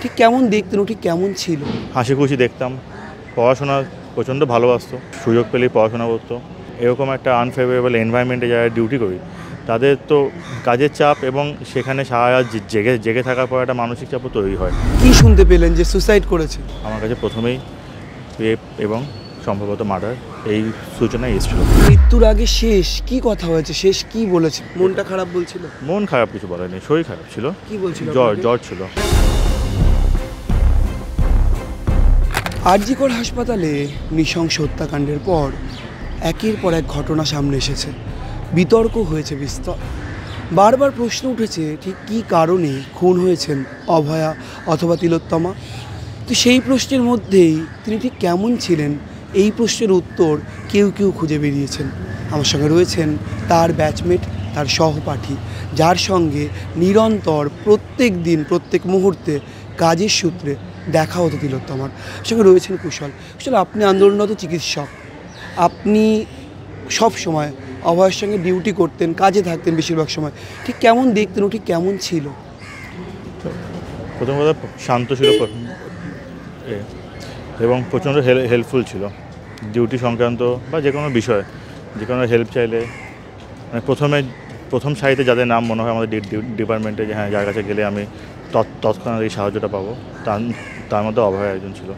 ঠিক কেমন দেখতেন, ও ঠিক কেমন ছিল? হাসি খুশি দেখতাম, পড়াশোনা প্রচণ্ড ভালোবাসতো, সুযোগ পেলেই পড়াশোনা করতো। এরকম একটা আনফেভারেবল এনভায়রনমেন্টে যারা ডিউটি করি তাদের তো কাজের চাপ এবং সেখানে সারা রাত জেগে জেগে থাকার পর একটা মানসিক চাপও তৈরি হয়। কি শুনতে পেলেন যে সুসাইড করেছে? আমার কাছে প্রথমেই রেপ এবং সম্ভবত মার্ডার এই সূচনায় এসেছিল। মৃত্যুর আগে শেষ কি কথা হয়েছে, শেষ কি বলেছে? মনটা খারাপ বলছিল? মন খারাপ কিছু বলেনি, শরীর খারাপ ছিল। কি বলছিল? জ্বর ছিল। আর.জি. কর হাসপাতালে নৃশংস হত্যাকাণ্ডের পর একের পর এক ঘটনা সামনে এসেছে, বিতর্ক হয়েছে বিস্তর। বারবার প্রশ্ন উঠেছে ঠিক কী কারণে খুন হয়েছেন অভয়া অথবা তিলোত্তমা। তো সেই প্রশ্নের মধ্যেই তিনি ঠিক কেমন ছিলেন, এই প্রশ্নের উত্তর কেউ কেউ খুঁজে বেরিয়েছেন। আমার সঙ্গে রয়েছেন তার ব্যাচমেট, তার সহপাঠী, যার সঙ্গে নিরন্তর প্রত্যেক দিন প্রত্যেক মুহূর্তে কাজের সূত্রে দেখা হতো তিলোত্তমার। সঙ্গে রয়েছেন কুশল। কুশল, আপনি আন্দোলনরত চিকিৎসক, আপনি সব সময় অভয়ের সঙ্গে ডিউটি করতেন, কাজে থাকতেন বেশিরভাগ সময়। ঠিক কেমন দেখতেন, ও ঠিক কেমন ছিল? প্রথম কথা শান্ত ছিল এবং প্রচণ্ড হেল্পফুল ছিল ডিউটি সংক্রান্ত বা যে কোনো বিষয়, যে কোনো হেল্প চাইলে। মানে প্রথম সারিতে যাদের নাম মনে হয় আমাদের ডিপার্টমেন্টে যে হ্যাঁ যার কাছে গেলে আমি তৎক্ষণাৎ এই সাহায্যটা পাবো, তার মধ্যে অভয় একজন ছিল।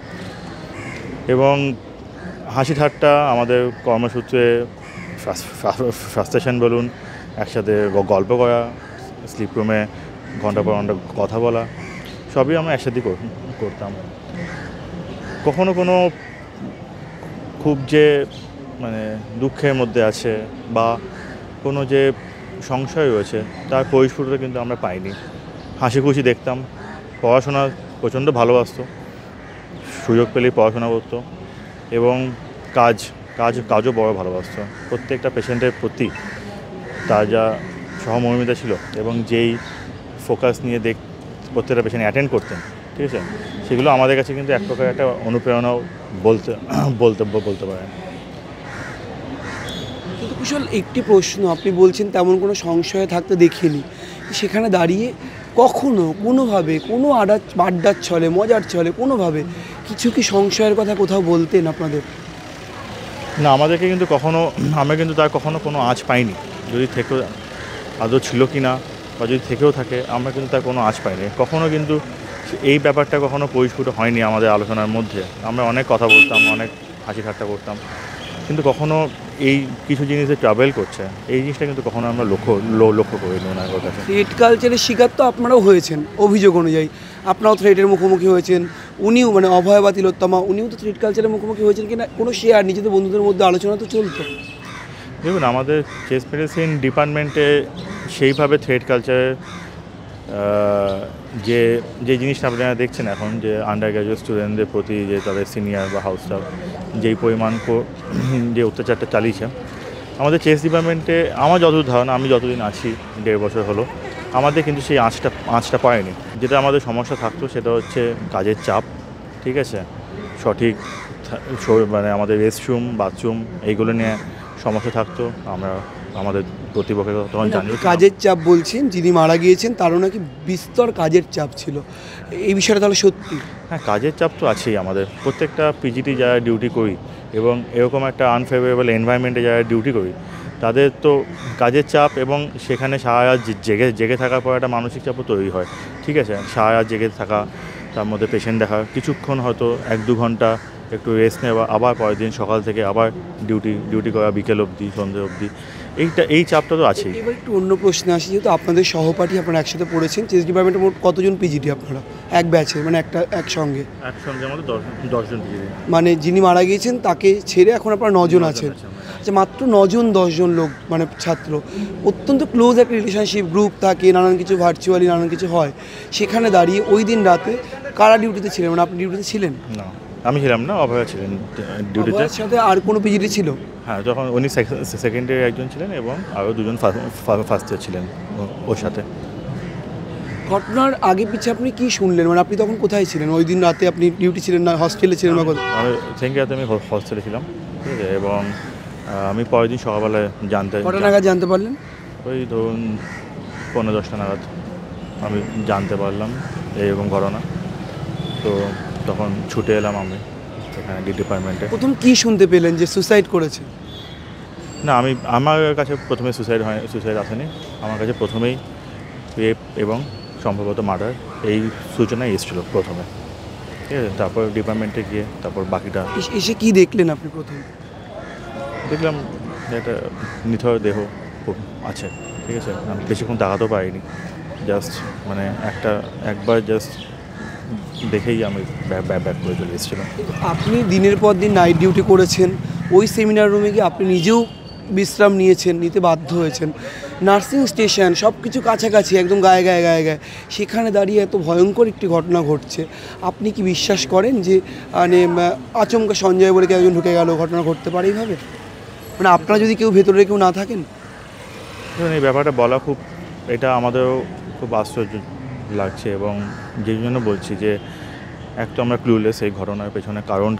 এবং হাসি ঠাট্টা, আমাদের কর্মসূত্রে ফ্রাস্ট্রেশন বলুন, একসাথে গল্প করা, স্লিপ রুমে ঘন্টা পর ঘন্টা কথা বলা, সবই আমরা একসাথেই করতাম। কখনো কোনো খুব যে মানে দুঃখের মধ্যে আছে বা কোনো যে সংশয় রয়েছে তার পরিস্ফুটতা কিন্তু আমরা পাইনি। হাসি খুশি দেখতাম, পড়াশোনা প্রচণ্ড ভালোবাসতো, সুযোগ পেলেই পড়াশোনা করতো এবং কাজও বড় ভালোবাসতো। প্রত্যেকটা পেশেন্টের প্রতি তার যা সহমর্মিতা ছিল এবং যেই ফোকাস নিয়ে প্রত্যেকটা পেশেন্ট অ্যাটেন্ড করতেন, ঠিক আছে, সেগুলো আমাদের কাছে কিন্তু এক প্রকার একটা অনুপ্রেরণাও বলতে পারেন। কিন্তু কুশল, একটি প্রশ্ন, আপনি বলছেন তেমন কোনো সংশয় থাকতে দেখিনি, সেখানে দাঁড়িয়ে কখনো কোনোভাবে কোনো আড্ডার ছলে, মজার ছলে কোনোভাবে কিছু কি সংশয়ের কথা কোথাও বলতেন আপনাদের? না, আমাদেরকে কিন্তু আমরা কিন্তু তার কখনো কোনো আঁচ পাইনি। যদি থেকেও আদৌ ছিল কি না বা যদি থেকেও থাকে, আমরা কিন্তু তার কোনো আঁচ পাইনি কখনো। কিন্তু এই ব্যাপারটা কখনো পরিস্ফুট হয়নি আমাদের আলোচনার মধ্যে। আমরা অনেক কথা বলতাম, অনেক হাসি ঠাট্টা করতাম, কিন্তু কখনো এই কিছু জিনিসে ট্রাভেল করছে এই জিনিসটা কিন্তু কখনো আমরা লক্ষ্য করিনি ওনার কাছে। থ্রেড কালচারের শিকার তো আপনারাও হয়েছেন, অভিযোগ অনুযায়ী আপনারাও থ্রেডের মুখোমুখি হয়েছেন। উনিও মানে অভয় বা তিলোত্তমা, উনিও তো থ্রেড কালচারের মুখোমুখি হয়েছেন কিনা কোনো শেয়ার, নিজেদের বন্ধুদের মধ্যে আলোচনা তো চলতো? দেখুন, আমাদের চেস্ট মেডিসিন ডিপার্টমেন্টে সেইভাবে থ্রেড কালচারের যে জিনিসটা আপনারা দেখছেন এখন, যে আন্ডার গ্র্যাজুয়েট স্টুডেন্টদের প্রতি যে তাদের সিনিয়র বা হাউস স্টাফ যেই পরিমাণ যে অত্যাচারটা চালিয়েছে আমাদের চেস্ট ডিপার্টমেন্টে, আমার যতদূর ধারণা, আমি যতদিন আছি 1.5 বছর হলো, আমাদের কিন্তু সেই আঁচটা পায়নি। যেটা আমাদের সমস্যা থাকতো সেটা হচ্ছে কাজের চাপ, ঠিক আছে, সঠিক মানে আমাদের রেস্টরুম, বাথরুম এইগুলো নিয়ে সমস্যা থাকতো। আমরা আমাদের কর্তৃপক্ষের তখন জানি। কাজের চাপ বলছেন, যিনি মারা গিয়েছেন তারও নাকি বিস্তর কাজের চাপ ছিল, এই বিষয়টা তাহলে সত্যি? হ্যাঁ, কাজের চাপ তো আছেই আমাদের। প্রত্যেকটা পিজিটি যারা ডিউটি করি এবং এরকম একটা আনফেভারেবল এনভায়রনমেন্টে যারা ডিউটি করি তাদের তো কাজের চাপ এবং সেখানে সারা রাত জেগে থাকার পর একটা মানসিক চাপও তৈরি হয়, ঠিক আছে। সারা রাত জেগে থাকা, তার মধ্যে পেশেন্ট দেখা, কিছুক্ষণ হয়তো 1-2 ঘন্টা একটু রেস্ট নেওয়া, আবার পরের দিন সকাল থেকে আবার ডিউটি করা বিকেল অবধি, সন্ধ্যে অবধি, এই চাপটা তো আছেই। এবার একটু অন্য প্রশ্নে আসি, যেহেতু আপনাদের সহপাঠী, আপনারা একসাথে পড়েছেন, চেস্ট ডিপার্টমেন্টে মোট কতজন পিজিটি আপনারা এক ব্যাচে, মানে একসঙ্গে আমাদের 10 জন পিজিটি। মানে যিনি মারা গিয়েছেন তাকে ছেড়ে এখন আপনারা 9 জন আছেন। আচ্ছা, মাত্র 9 জন 10 জন লোক মানে ছাত্র, অত্যন্ত ক্লোজ একটা রিলেশনশিপ, গ্রুপ থাকে, নানান কিছু ভার্চুয়ালি নানান কিছু হয়। সেখানে দাঁড়িয়ে ওই দিন রাতে কারা ডিউটিতে ছিলেন? মানে আপনি ডিউটিতে ছিলেন? না, আমি ছিলাম না, অভয়া ছিলেন ডিউটিতে। অভয়ের সাথে আর কোনো পিজিটি ছিল? হ্যাঁ, যখন উনি সেকেন্ড ইয়ার একজন ছিলেন এবং আরও 2 জন ফার্স্ট ইয়ার ছিলেন ওর সাথে। ঘটনার আগে পিছিয়ে আপনি কি শুনলেন, মানে আপনি তখন কোথায় ছিলেন ওই দিন রাতে? আপনি ডিউটি ছিলেন না হস্টেলে ছিলেন? আমি সেকেন্ড ইয়ারতে আমি হস্টেলে ছিলাম, ঠিক আছে। এবং আমি পরের দিন সকালবেলায় কটা নাগাদ জানতে পারলেন? ওই ধরুন 15-10টা নাগাদ আমি জানতে পারলাম এইরকম ঘটনা। তো তখন ছুটে এলাম আমি এখানে ডিপার্টমেন্টে। প্রথম কি শুনতে পেলেন যে সুসাইড করেছে? না, আমার কাছে প্রথমে সুসাইড আসেনি। আমার কাছে প্রথমেই রেপ এবং সম্ভবত মার্ডার এই সূচনাই এসেছিলো প্রথমে, ঠিক আছে। তারপর ডিপার্টমেন্টে গিয়ে তারপর বাকিটা এসে কি দেখলেন আপনি প্রথম? দেখলাম যে একটা নিথর দেহ আছে, ঠিক আছে। আমি বেশিক্ষণ তাকাতেও পারিনি, জাস্ট মানে একবার জাস্ট দেখেই আমি ব্যাক করে চলে এসেছিলাম। আপনি দিনের পর দিন নাইট ডিউটি করেছেন, ওই সেমিনার রুমে গিয়ে আপনি নিজেও বিশ্রাম নিতে বাধ্য হয়েছেন। নার্সিং স্টেশন সব কিছু কাছাকাছি, একদম গায়ে গায়ে, সেখানে দাঁড়িয়ে এত ভয়ঙ্কর একটি ঘটনা ঘটছে। আপনি কি বিশ্বাস করেন যে মানে আচমকা সঞ্জয় বলে কেউ একজন ঢুকে গেল, ঘটনা ঘটতে পারে এইভাবে? মানে আপনারা যদি ভেতরে কেউ না থাকেন? এই ব্যাপারটা বলা এটা আমাদেরও খুব আশ্চর্য লাগছে, এবং যেই জন্য বলছি যে একটা আমরা ক্লুলেস এই ঘটনার পেছনে কারণ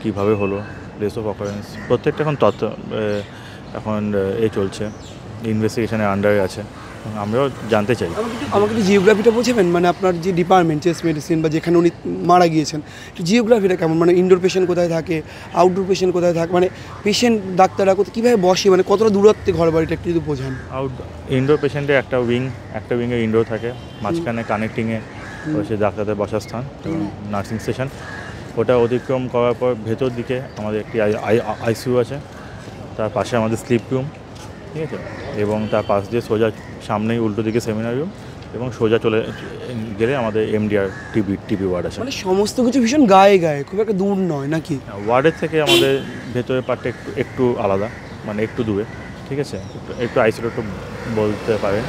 কীভাবে হলো, প্লেস অফ অকারেন্স প্রত্যেকটা এখন এখন চলছে, ইনভেস্টিগেশনের আন্ডারে আছে। আমরাও জানতে চাই। আমাকে একটু জিওগ্রাফিটা বোঝাবেন, মানে আপনার যে ডিপার্টমেন্ট চেস্ট মেডিসিন বা যেখানে উনি মারা গিয়েছেন, একটু জিওগ্রাফিটা কেমন? মানে ইনডোর পেশেন্ট কোথায় থাকে, আউটডোর পেশেন্ট কোথায় থাকে, মানে পেশেন্ট ডাক্তাররা কীভাবে বসে, মানে কতটা দূরত্বে ঘর বাড়িটা একটু যদি বোঝান। ইনডোর পেশেন্টে একটা উইংয়ে ইনডোর থাকে, মাঝখানে কানেক্টিংয়ে হচ্ছে ডাক্তারদের বসার স্থান, নার্সিং স্টেশন। ওটা অতিক্রম করার পর ভেতর দিকে আমাদের একটি আইসিইউ আছে, তার পাশে আমাদের স্লিপ রুম, ঠিক আছে। এবং তার পাশ দিয়ে সোজা সামনেই উল্টো দিকে সেমিনার রুম, এবং সোজা চলে গেলে আমাদের এমডিআর টিবি ওয়ার্ড আছে। মানে সমস্ত কিছু ভীষণ গায়ে খুব একটা দূর নয় নাকি? ওয়ার্ডের থেকে আমাদের ভেতরের পার্টটা একটু আলাদা, মানে একটু দূরে, ঠিক আছে। একটু আইসোলেট বলতে পারেন।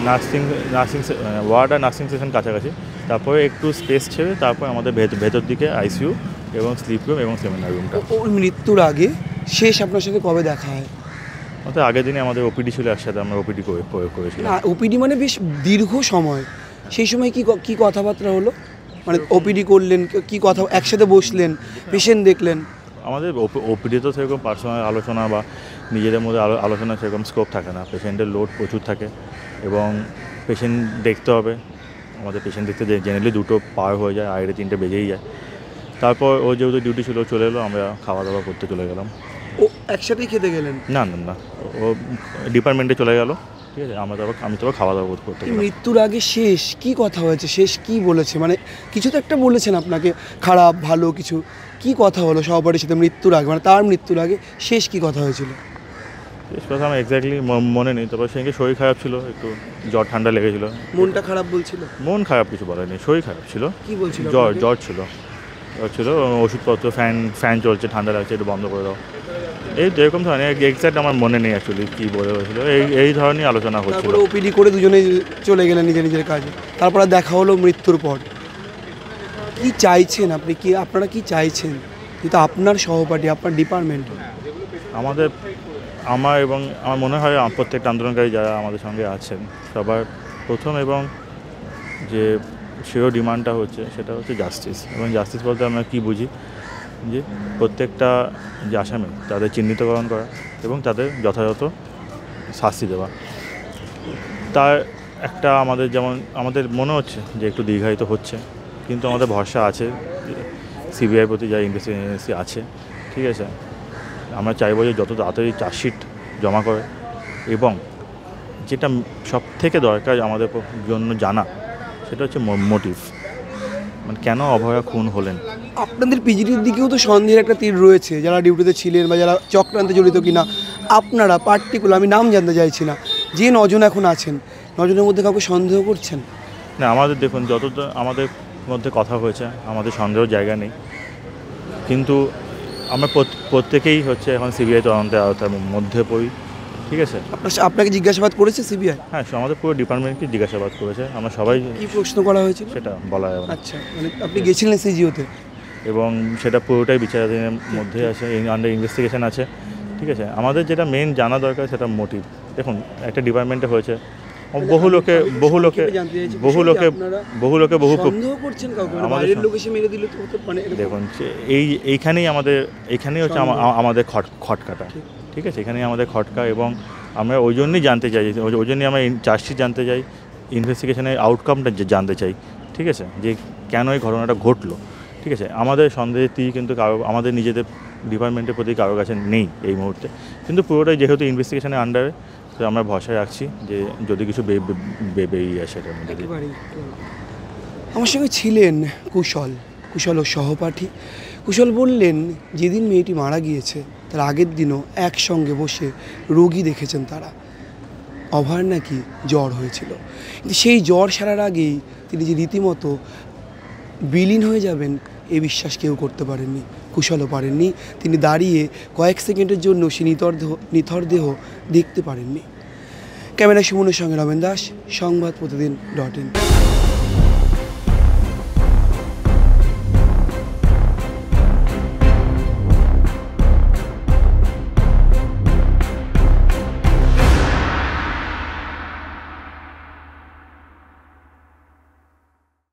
নার্সিং ওয়ার্ড আর নার্সিং স্টেশন কাছাকাছি, তারপরে একটু স্পেস ছেড়ে তারপর আমাদের ভেতর দিকে আইসিইউ এবং স্লিপ রুম এবং সেমিনার রুমটা। ওর মৃত্যুর আগে শেষ আপনার সাথে কবে দেখা হয়? অর্থাৎ আগের দিনে আমাদের ওপিডি ছিল একসাথে, আমরা ওপিডি করেছিলাম। ওপিডি মানে বেশ দীর্ঘ সময়, সেই সময় কি কথাবার্তা হলো? মানে ওপিডি করলেন, কি কথা একসাথে বসলেন, পেশেন্ট দেখলেন? আমাদের ওপিডি তো সেরকম পার্সোনাল আলোচনা বা নিজেদের মধ্যে আলোচনা সেরকম স্কোপ থাকে না। পেশেন্টের লোড প্রচুর থাকে এবং পেশেন্ট দেখতে হবে। আমাদের পেশেন্ট দেখতে জেনারেলি 2টো পার হয়ে যায়, 2:30 বেজেই যায়। তারপর ও যেহেতু ডিউটি ছিল চলে এলো, আমরা খাওয়া দাওয়া করতে চলে গেলাম। ও একসাথেই খেতে গেলেন? না, ও ডিপার্টমেন্টে চলে গেল, ঠিক আছে। আমি তো খাওয়া দাওয়া করতে গেলাম। মৃত্যুর আগে শেষ কি কথা হয়েছে, শেষ কি বলেছে? মানে কিছু তো একটা বলেছেন আপনাকে, খারাপ ভালো কিছু, কি কথা হলো সহপাঠীর সাথে মৃত্যুর আগে, মানে তার মৃত্যুর আগে শেষ কি কথা হয়েছিল? শেষ কথা আমার এক্স্যাক্টলি মনে নেই, তবে সেদিকে শরীর খারাপ ছিল, একটু জ্বর ঠান্ডা লেগেছিল। মনটা খারাপ বলছিল? মন খারাপ কিছু বলেনি, শরীর খারাপ ছিল। কি বলছিল? জ্বর ছিল, ওষুধপত্র, ফ্যান চলছে, ঠান্ডা লাগছে, একটু বন্ধ করে দাও, এরকম ধরনের। এক্স্যাক্ট আমার মনে নেই অ্যাকচুয়ালি কী বলে হয়েছিল। এই ধরনের আলোচনা হচ্ছিল। তারপরে ওপিডি করে দুজনেই চলে গেলেন নিজের কাজে, তারপরে দেখা হলো মৃত্যুর পর। কি চাইছেন আপনি, আপনারা কি চাইছেন? যেটা আপনার সহপাঠী, আপনার ডিপার্টমেন্ট। আমার এবং আমার মনে হয় প্রত্যেকটা আন্দোলনকারী যারা আমাদের সঙ্গে আছেন, সবার প্রথম এবং যে সেও ডিমান্ডটা হচ্ছে সেটা হচ্ছে জাস্টিস। এবং জাস্টিস বলতে আমরা কী বুঝি, যে প্রত্যেকটা যে আসামি তাদের চিহ্নিতকরণ করা এবং তাদের যথাযথ শাস্তি দেওয়া। তার একটা আমাদের মনে হচ্ছে যে একটু দীর্ঘায়িত হচ্ছে, কিন্তু আমাদের ভরসা আছে সিবিআই প্রতি যা ইনভেস্টিগেশন আছে, ঠিক আছে। আমরা চাইবো যে যত তাড়াতাড়ি চার্জশিট জমা করে, এবং যেটা সব থেকে দরকার আমাদের জন্য জানা, সেটা হচ্ছে মোটিভ, মানে কেন অভয়া খুন হলেন। আপনাদের পিজিটির দিকেও তো সন্দেহের একটা তীর রয়েছে, যারা ডিউটিতে ছিলেন বা যারা চক্রান্তে জড়িত কিনা। আপনারা পার্টিকুলার, আমি নাম জানতে চাইছি না, যে 9 জন এখন আছেন, 9 জনের মধ্যে কাউকে সন্দেহ করছেন? না, আমাদের দেখুন যতটা আমাদের মধ্যে কথা হয়েছে, আমাদের সন্দেহের জায়গা নেই, কিন্তু আমরা প্রত্যেকেই হচ্ছে এখন সিবিআই তদন্তের আওতার মধ্যে পড়ি, ঠিক আছে। আপনাকে জিজ্ঞাসাবাদ করেছে সিবিআই? হ্যাঁ, আমাদের পুরো ডিপার্টমেন্টকে জিজ্ঞাসাবাদ করেছে। আমরা সবাই কি প্রশ্ন করা হয়েছিল সেটা বলা যাবে না। আচ্ছা, মানে আপনি গেছিলেন সিজিওতে? এবং সেটা পুরোটাই বিচারাধীনের মধ্যে আছে, আন্ডার ইনভেস্টিগেশন আছে, ঠিক আছে। আমাদের যেটা মেন জানা দরকার সেটা মোটিভ। দেখুন, একটা ডিপার্টমেন্টে হয়েছে, বহু লোকে দেখুন, এইখানেই হচ্ছে আমাদের খটকাটা, ঠিক আছে। এখানেই আমাদের খটকা, এবং আমরা ওই জন্যই জানতে চাই, ওই জন্যই আমরা চার্জশিট জানতে চাই, ইনভেস্টিগেশনের আউটকামটা জানতে চাই, ঠিক আছে, যে কেন এই ঘটনাটা ঘটলো। ঠিক আছে, আমাদের সন্দেহের তীর কিন্তু কারো, আমাদের নিজেদের ডিপার্টমেন্টের প্রতি কারো কাছে নেই এই মুহূর্তে, কিন্তু পুরোটাই যেহেতু ইনভেস্টিগেশনের আন্ডারে, তো আমরা ভরসা রাখছি যে যদি কিছু বেরিয়ে আসে এটার মধ্যে দিয়ে। আমার সঙ্গে ছিলেন কুশল ও সহপাঠী। কুশল বললেন যেদিন মেয়েটি মারা গিয়েছে তার আগের দিনও একসঙ্গে বসে রোগী দেখেছেন তারা। অভয়ের নাকি জ্বর হয়েছিল, কিন্তু সেই জ্বর সারার আগেই তিনি যে রীতিমতো বিলীন হয়ে যাবেন এ বিশ্বাস কেউ করতে পারেননি, কুশলও পারেননি। তিনি দাঁড়িয়ে কয়েক সেকেন্ডের জন্য সে নিথর দেহ দেখতে পারেননি। ক্যামেরা সুমনের সঙ্গে রমেন দাস, সংবাদ প্রতিদিন .in।